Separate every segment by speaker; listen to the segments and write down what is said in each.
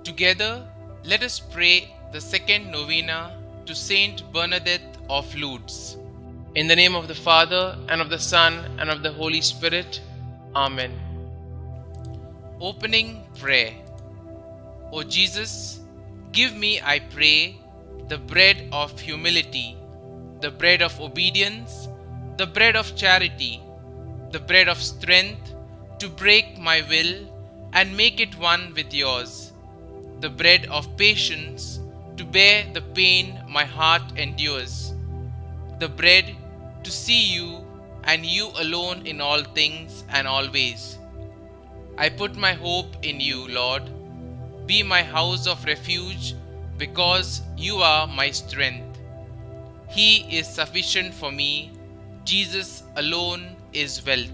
Speaker 1: Together, let us pray the second novena to St Bernadette of Lourdes. In the name of the Father, and of the Son, and of the Holy Spirit. Amen. Opening Prayer. O Jesus, give me, I pray, the bread of humility, the bread of obedience, the bread of charity, the bread of strength to break my will and make it one with yours, the bread of patience to bear the pain my heart endures, the bread to see you and you alone in all things and always. I put my hope in you, Lord. Be my house of refuge, because you are my strength. He is sufficient for me. Jesus alone is wealth.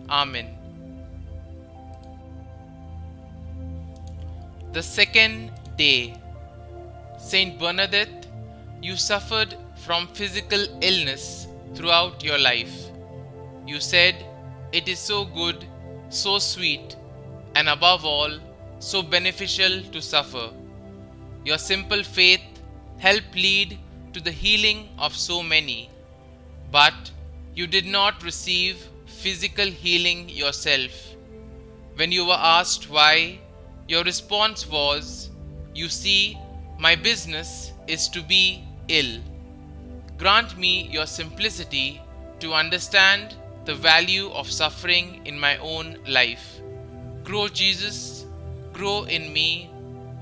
Speaker 1: Amen. The second day. St Bernadette, you suffered from physical illness throughout your life. You said, "It is so good, so sweet, and above all, so beneficial to suffer." Your simple faith helped lead to the healing of so many. But you did not receive physical healing yourself. When you were asked why, your response was, "You see, my business is to be ill." Grant me your simplicity to understand the value of suffering in my own life. Grow, Jesus, grow in me,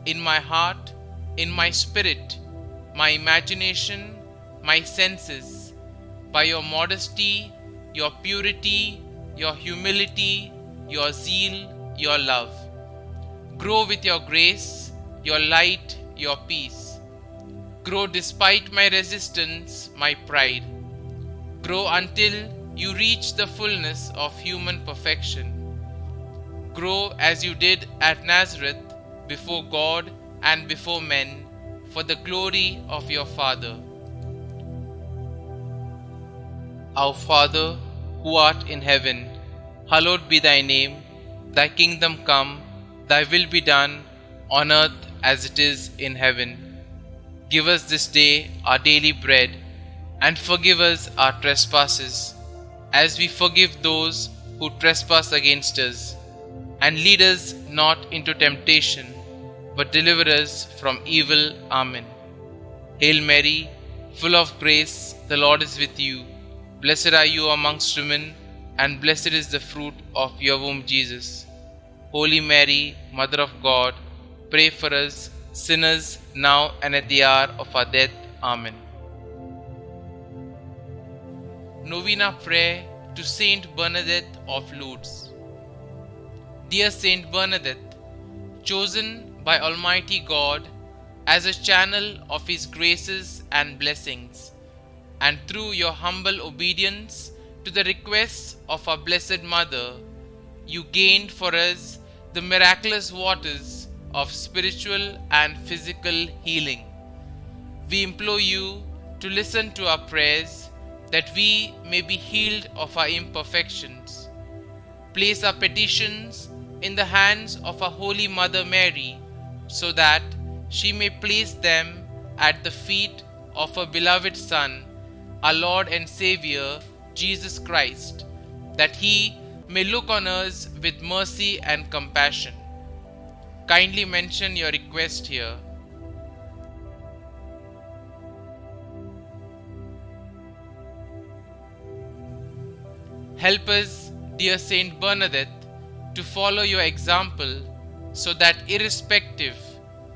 Speaker 1: in my heart, in my spirit, my imagination, my senses, by your modesty, your purity, your humility, your zeal, your love. Grow with your grace, your light, your peace. Grow despite my resistance, my pride. Grow until you reach the fullness of human perfection. Grow as you did at Nazareth, before God and before men, for the glory of your Father. Our Father, who art in heaven, hallowed be thy name. Thy kingdom come, thy will be done, on earth as it is in heaven. Give us this day our daily bread, and forgive us our trespasses, as we forgive those who trespass against us. And lead us not into temptation, but deliver us from evil. Amen. Hail Mary, full of grace, the Lord is with you. Blessed are you amongst women, and blessed is the fruit of your womb, Jesus. Holy Mary, Mother of God, pray for us sinners, now and at the hour of our death. Amen. Novena Prayer to St Bernadette of Lourdes. Dear St Bernadette, chosen by Almighty God as a channel of His graces and blessings, and through your humble obedience to the requests of our Blessed Mother, you gained for us the miraculous waters of spiritual and physical healing. We implore you to listen to our prayers, that we may be healed of our imperfections. Place our petitions in the hands of our Holy Mother Mary, so that she may place them at the feet of her beloved Son, our Lord and Savior, Jesus Christ, that He may look on us with mercy and compassion. Kindly mention your request here. Help us, dear Saint Bernadette, to follow your example, so that irrespective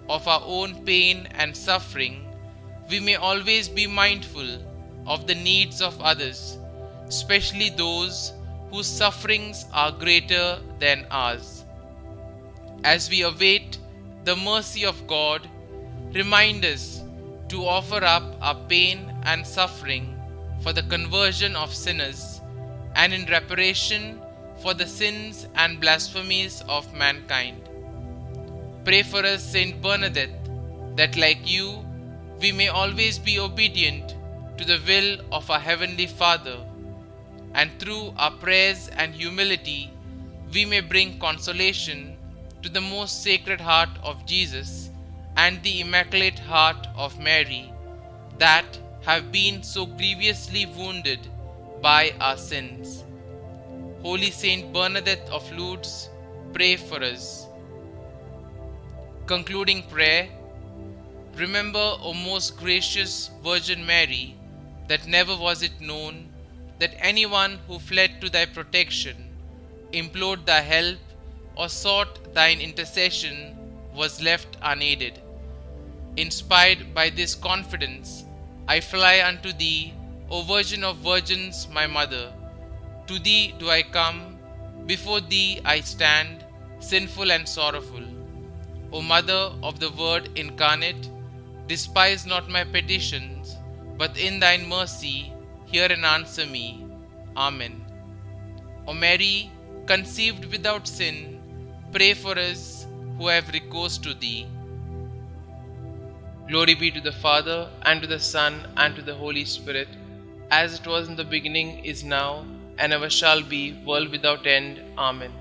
Speaker 1: of our own pain and suffering, we may always be mindful of the needs of others, especially those whose sufferings are greater than ours. As we await the mercy of God, remind us to offer up our pain and suffering for the conversion of sinners, and in reparation for the sins and blasphemies of mankind. Pray for us, St Bernadette, that like you, we may always be obedient to the will of our Heavenly Father, and through our prayers and humility, we may bring consolation to the most sacred heart of Jesus and the Immaculate Heart of Mary, that have been so grievously wounded by our sins. Holy St Bernadette of Lourdes, pray for us. Concluding prayer. Remember, O most gracious Virgin Mary, that never was it known that anyone who fled to thy protection, implored thy help, or sought thine intercession was left unaided. Inspired by this confidence, I fly unto thee, O Virgin of Virgins, my Mother. To thee do I come, before thee I stand, sinful and sorrowful. O Mother of the Word incarnate, despise not my petitions, but in thine mercy hear and answer me. Amen. O Mary, conceived without sin, pray for us who have recourse to thee. Glory be to the Father, and to the Son, and to the Holy Spirit, as it was in the beginning, is now, and ever shall be, world without end. Amen.